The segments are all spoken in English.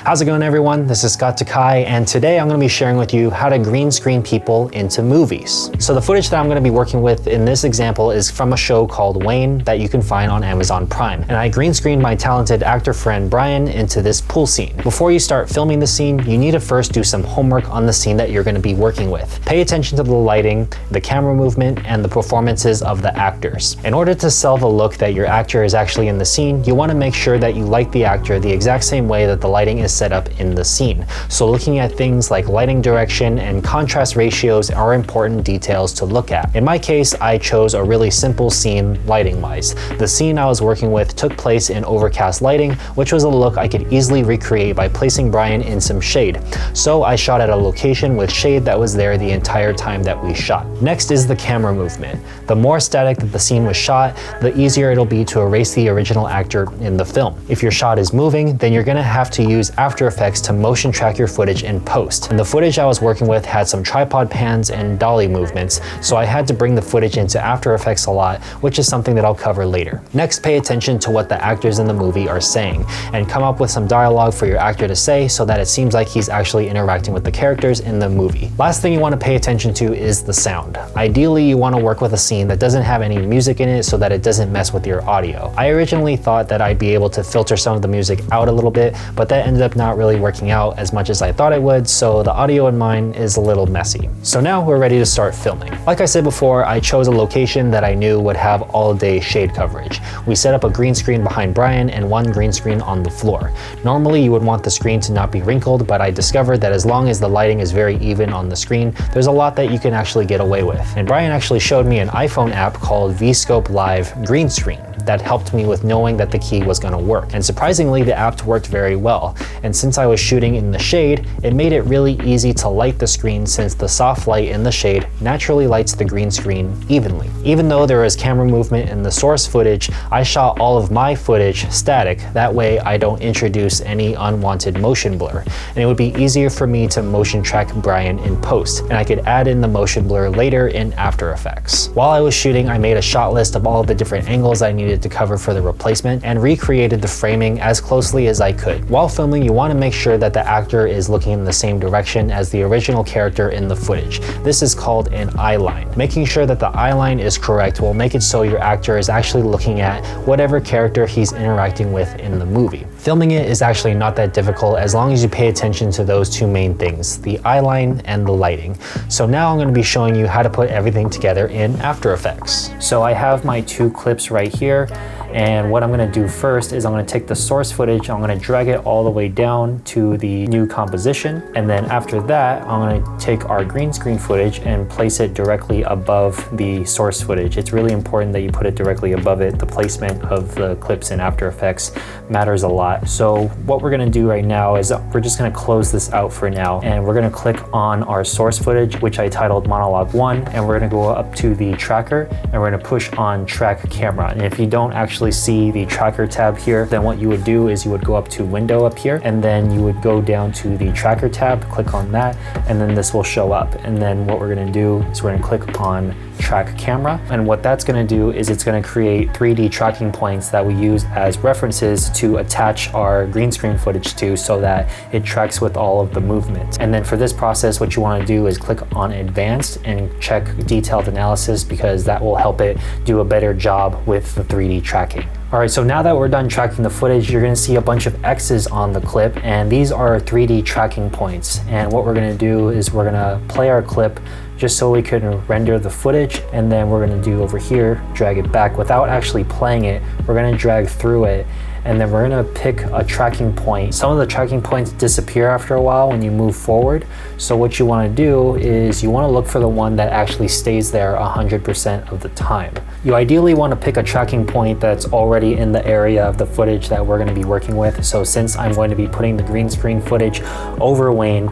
How's it going, everyone? This is Scott Takai, and today I'm going to be sharing with you how to green screen people into movies. So the footage that I'm going to be working with in this example is from a show called Wayne that you can find on Amazon Prime. And I green screened my talented actor friend Brian into this pool scene. Before you start filming the scene, you need to first do some homework on the scene that you're going to be working with. Pay attention to the lighting, the camera movement, and the performances of the actors. In order to sell the look that your actor is actually in the scene, you want to make sure that you like the actor the exact same way that the lighting is set up in the scene. So looking at things like lighting direction and contrast ratios are important details to look at. In my case, I chose a really simple scene lighting wise. The scene I was working with took place in overcast lighting, which was a look I could easily recreate by placing Brian in some shade. So I shot at a location with shade that was there the entire time that we shot. Next is the camera movement. The more static that the scene was shot, the easier it'll be to erase the original actor in the film. If your shot is moving, then you're gonna have to use After Effects to motion track your footage in post. And the footage I was working with had some tripod pans and dolly movements, so I had to bring the footage into After Effects a lot, which is something that I'll cover later. Next, pay attention to what the actors in the movie are saying, and come up with some dialogue for your actor to say so that it seems like he's actually interacting with the characters in the movie. Last thing you want to pay attention to is the sound. Ideally, you want to work with a scene that doesn't have any music in it so that it doesn't mess with your audio. I originally thought that I'd be able to filter some of the music out a little bit, but that ended up not really working out as much as I thought it would, so the audio in mine is a little messy. So now we're ready to start filming. Like I said before, I chose a location that I knew would have all day shade coverage. We set up a green screen behind Brian and one green screen on the floor. Normally you would want the screen to not be wrinkled, but I discovered that as long as the lighting is very even on the screen, there's a lot that you can actually get away with. And Brian actually showed me an iPhone app called VScope Live Green Screen that helped me with knowing that the key was going to work. And surprisingly, the app worked very well. And since I was shooting in the shade, it made it really easy to light the screen since the soft light in the shade naturally lights the green screen evenly. Even though there was camera movement in the source footage, I shot all of my footage static. That way I don't introduce any unwanted motion blur. And it would be easier for me to motion track Brian in post, and I could add in the motion blur later in After Effects. While I was shooting, I made a shot list of all of the different angles I needed to cover for the replacement and recreated the framing as closely as I could. While filming, you want to make sure that the actor is looking in the same direction as the original character in the footage. This is called an eye line. Making sure that the eye line is correct will make it so your actor is actually looking at whatever character he's interacting with in the movie. Filming it is actually not that difficult as long as you pay attention to those two main things, the eye line and the lighting. So now I'm going to be showing you how to put everything together in After Effects. So I have my two clips right here. And what I'm going to do first is I'm going to take the source footage, I'm going to drag it all the way down to the new composition. And then after that, I'm going to take our green screen footage and place it directly above the source footage. It's really important that you put it directly above it. The placement of the clips in After Effects matters a lot. So what we're going to do right now is we're just going to close this out for now. And we're going to click on our source footage, which I titled Monologue 1. And we're going to go up to the tracker and we're going to push on track camera. And if you don't actually see the tracker tab here, then what you would do is you would go up to window up here and then you would go down to the tracker tab, click on that, and then this will show up. And then what we're going to do is we're going to click on track camera, and what that's going to do is it's going to create 3D tracking points that we use as references to attach our green screen footage to so that it tracks with all of the movement. And then for this process, what you want to do is click on advanced and check detailed analysis, because that will help it do a better job with the 3D tracking. All right, so now that we're done tracking the footage, you're gonna see a bunch of X's on the clip, and these are 3D tracking points. And what we're gonna do is we're gonna play our clip just so we can render the footage, and then we're gonna do over here, drag it back without actually playing it. We're gonna drag through it, and then we're gonna pick a tracking point. Some of the tracking points disappear after a while when you move forward. So what you wanna do is you wanna look for the one that actually stays there 100% of the time. You ideally wanna pick a tracking point that's already in the area of the footage that we're gonna be working with. So since I'm going to be putting the green screen footage over Wayne,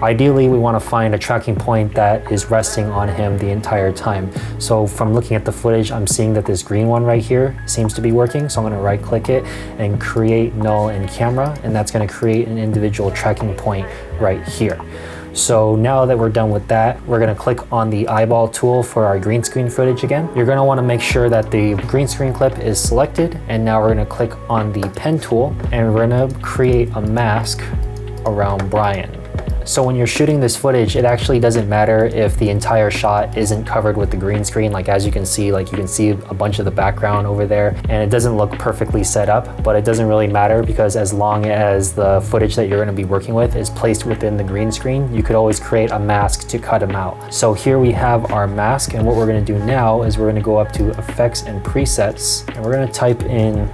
ideally, we want to find a tracking point that is resting on him the entire time. So from looking at the footage, I'm seeing that this green one right here seems to be working. So I'm going to right click it and create null in camera, and that's going to create an individual tracking point right here. So now that we're done with that, we're gonna click on the eyeball tool for our green screen footage again. You're gonna wanna make sure that the green screen clip is selected, and now we're gonna click on the pen tool and we're gonna create a mask around Brian. So when you're shooting this footage, it actually doesn't matter if the entire shot isn't covered with the green screen. Like as you can see, a bunch of the background over there, and it doesn't look perfectly set up, but it doesn't really matter because as long as the footage that you're gonna be working with is placed within the green screen, you could always create a mask to cut them out. So here we have our mask, and what we're gonna do now is we're gonna go up to Effects and Presets, and we're gonna type in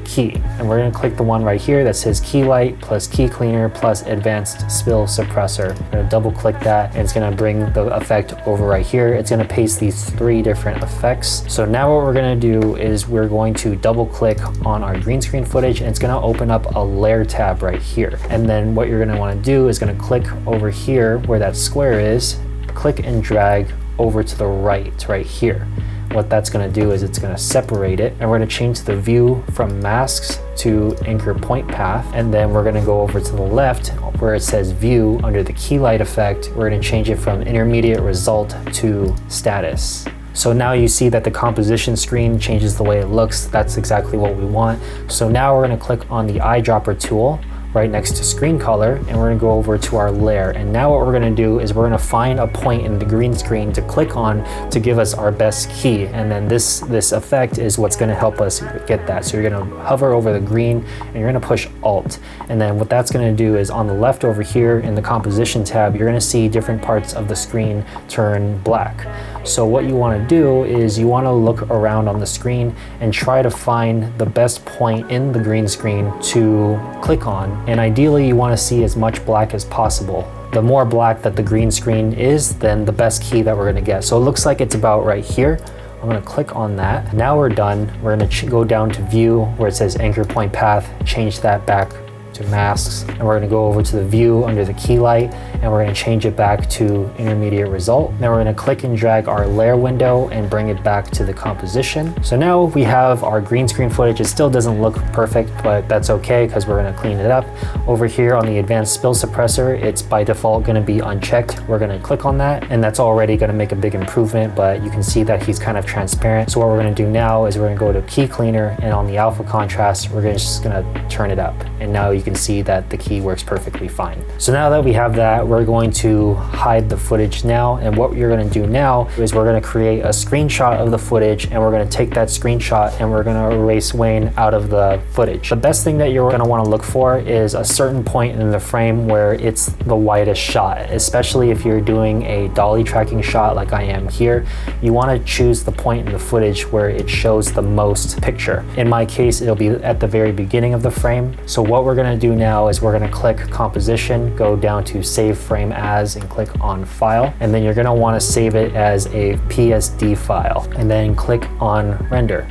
key, and we're going to click the one right here that says key light plus key cleaner plus advanced spill suppressor. We're going to double click that, and it's going to bring the effect over right here. It's going to paste these 3 different effects. So now what we're going to do is we're going to double click on our green screen footage, and it's going to open up a layer tab right here. And then what you're going to want to do is going to click over here where that square is, click and drag over to the right here. What that's going to do is it's going to separate it, and we're going to change the view from masks to anchor point path, and then we're going to go over to the left where it says view under the key light effect. We're going to change it from intermediate result to status. So now you see that the composition screen changes the way it looks. That's exactly what we want. So now we're going to click on the eyedropper tool right next to screen color, and we're gonna go over to our layer. And now what we're gonna do is we're gonna find a point in the green screen to click on to give us our best key. And then this effect is what's gonna help us get that. So you're gonna hover over the green and you're gonna push Alt. And then what that's gonna do is on the left over here in the composition tab, you're gonna see different parts of the screen turn black. So what you wanna do is you wanna look around on the screen and try to find the best point in the green screen to click on. And ideally you wanna see as much black as possible. The more black that the green screen is, then the best key that we're gonna get. So it looks like it's about right here. I'm gonna click on that. Now we're done. We're gonna go down to view where it says anchor point path, change that back to masks, and we're gonna go over to the view under the key light, and we're gonna change it back to intermediate result. Then we're gonna click and drag our layer window and bring it back to the composition. So now we have our green screen footage. It still doesn't look perfect, but that's okay because we're gonna clean it up. Over here on the advanced spill suppressor, it's by default gonna be unchecked. We're gonna click on that, and that's already gonna make a big improvement, but you can see that he's kind of transparent. So what we're gonna do now is we're gonna go to key cleaner, and on the alpha contrast, we're just gonna turn it up. And now you can see that the key works perfectly fine. So now that we have that, we're going to hide the footage now. And what you're gonna do now is we're gonna create a screenshot of the footage, and we're gonna take that screenshot and we're gonna erase Wayne out of the footage. The best thing that you're gonna wanna look for is a certain point in the frame where it's the widest shot, especially if you're doing a dolly tracking shot like I am here. You wanna choose the point in the footage where it shows the most picture. In my case, it'll be at the very beginning of the frame. So what we're gonna do now is we're gonna click composition, go down to save frame as, and click on file. And then you're gonna wanna save it as a PSD file, and then click on render.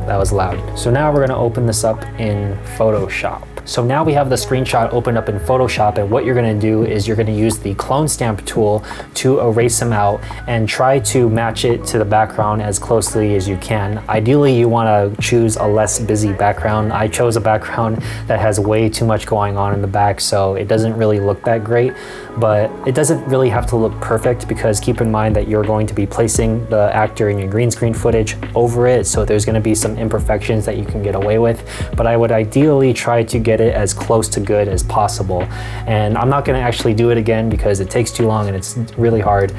That was loud. So now we're gonna open this up in Photoshop. So now we have the screenshot opened up in Photoshop, and what you're gonna do is you're gonna use the clone stamp tool to erase them out and try to match it to the background as closely as you can. Ideally, you wanna choose a less busy background. I chose a background that has way too much going on in the back, so it doesn't really look that great, but it doesn't really have to look perfect because keep in mind that you're going to be placing the actor in your green screen footage over it, so there's gonna be some imperfections that you can get away with, but I would ideally try to get it as close to good as possible. And I'm not gonna actually do it again because it takes too long and it's really hard.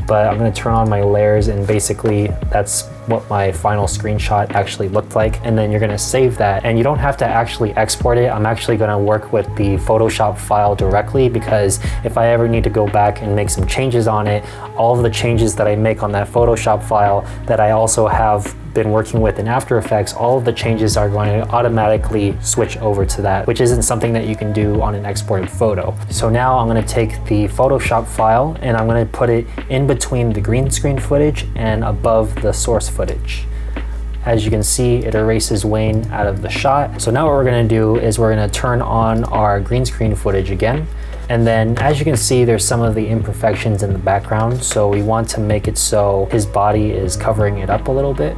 But I'm gonna turn on my layers, and basically that's what my final screenshot actually looked like. And then you're gonna save that, and you don't have to actually export it. I'm actually gonna work with the Photoshop file directly because if I ever need to go back and make some changes on it, all of the changes that I make on that Photoshop file that I also have been working with in After Effects, all of the changes are going to automatically switch over to that, which isn't something that you can do on an exported photo. So now I'm going to take the Photoshop file and I'm going to put it in between the green screen footage and above the source footage. As you can see, it erases Wayne out of the shot. So now what we're going to do is we're going to turn on our green screen footage again. And then as you can see, there's some of the imperfections in the background. So we want to make it so his body is covering it up a little bit.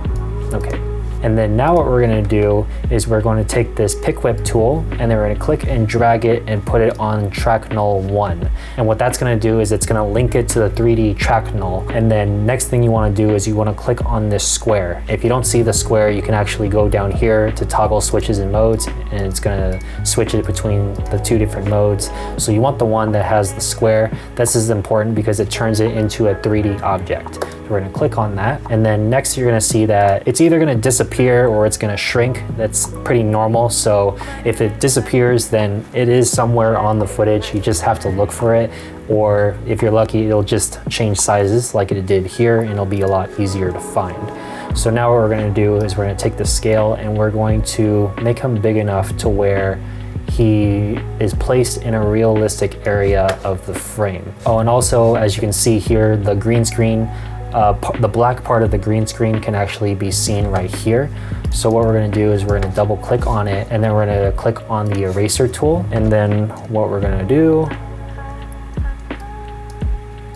Okay, And then now what we're gonna do is we're going to take this pick whip tool and then we're gonna click and drag it and put it on track null 1. And what that's gonna do is it's gonna link it to the 3D track null. And then next thing you wanna do is you wanna click on this square. If you don't see the square, you can actually go down here to toggle switches and modes, and it's gonna switch it between the 2 different modes. So you want the one that has the square. This is important because it turns it into a 3D object. So we're gonna click on that. And then next you're gonna see that it's either gonna disappear or it's gonna shrink. That's pretty normal. So if it disappears, then it is somewhere on the footage. You just have to look for it. Or if you're lucky, it'll just change sizes like it did here, and it'll be a lot easier to find. So now what we're gonna do is we're gonna take the scale and we're going to make him big enough to where he is placed in a realistic area of the frame. Oh, and also, as you can see here, the green screen, the black part of the green screen can actually be seen right here. So what we're gonna do is we're gonna double click on it, and then we're gonna click on the eraser tool. And then what we're gonna do,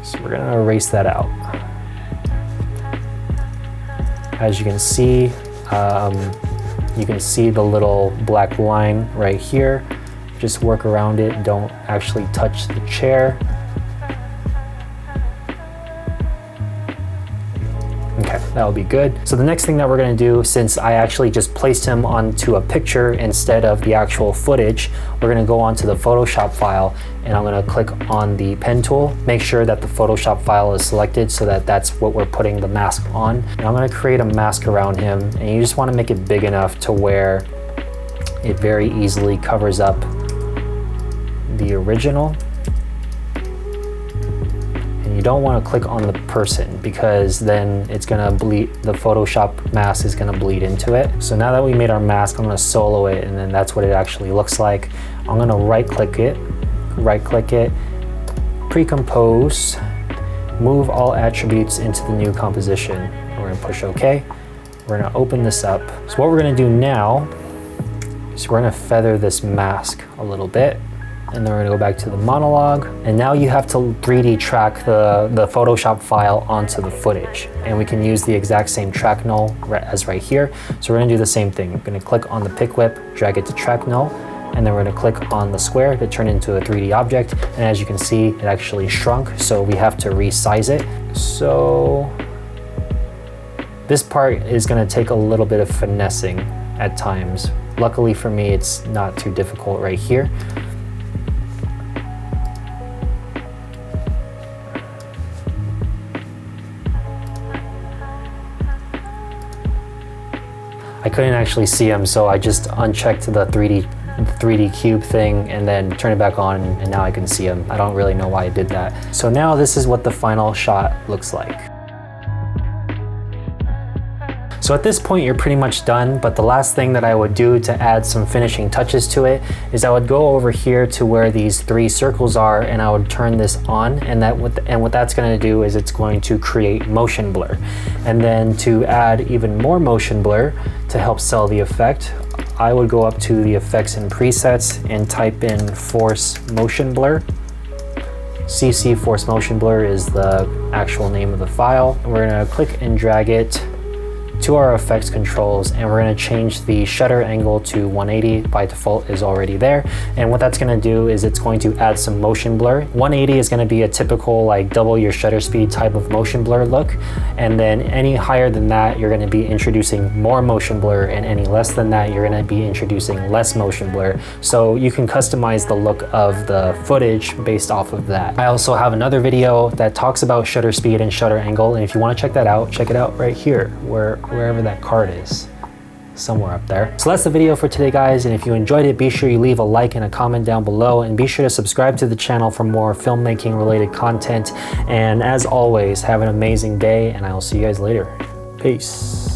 so we're gonna erase that out. As you can see the little black line right here. Just work around it, don't actually touch the chair. Okay, that'll be good. So the next thing that we're gonna do, since I actually just placed him onto a picture instead of the actual footage, we're gonna go onto the Photoshop file, and I'm gonna click on the pen tool. Make sure that the Photoshop file is selected so that that's what we're putting the mask on. And I'm gonna create a mask around him, and you just wanna make it big enough to where it very easily covers up the original. You don't want to click on the person because then it's gonna bleed, the Photoshop mask is gonna bleed into it. So now that we made our mask, I'm gonna solo it, and then that's what it actually looks like. I'm gonna right click it, pre-compose, move all attributes into the new composition. We're gonna push OK. We're gonna open this up. So what we're gonna do now is we're gonna feather this mask a little bit. And then we're gonna go back to the monologue. And now you have to 3D track the Photoshop file onto the footage. And we can use the exact same track null as right here. So we're gonna do the same thing. We're gonna click on the pick whip, drag it to track null, and then we're gonna click on the square to turn it into a 3D object. And as you can see, it actually shrunk, so we have to resize it. So this part is gonna take a little bit of finessing at times. Luckily for me, it's not too difficult right here. I couldn't actually see him, so I just unchecked the 3D cube thing and then turn it back on, and now I can see him. I don't really know why I did that. So now this is what the final shot looks like. So at this point, you're pretty much done, but the last thing that I would do to add some finishing touches to it is I would go over here to where these 3 circles are, and I would turn this on, and what that's gonna do is it's going to create motion blur. And then to add even more motion blur to help sell the effect, I would go up to the effects and presets and type in force motion blur. CC force motion blur is the actual name of the file. We're gonna click and drag it to our effects controls, and we're going to change the shutter angle to 180. By default is already there, and what that's going to do is it's going to add some motion blur. 180 is going to be a typical like double your shutter speed type of motion blur look, and then any higher than that you're going to be introducing more motion blur, and any less than that you're going to be introducing less motion blur. So you can customize the look of the footage based off of that. I also have another video that talks about shutter speed and shutter angle, and if you want to check that out, check it out right here wherever that card is, somewhere up there. So that's the video for today, guys, and if you enjoyed it, be sure you leave a like and a comment down below, and be sure to subscribe to the channel for more filmmaking related content. And as always, have an amazing day, and I will see you guys later. Peace.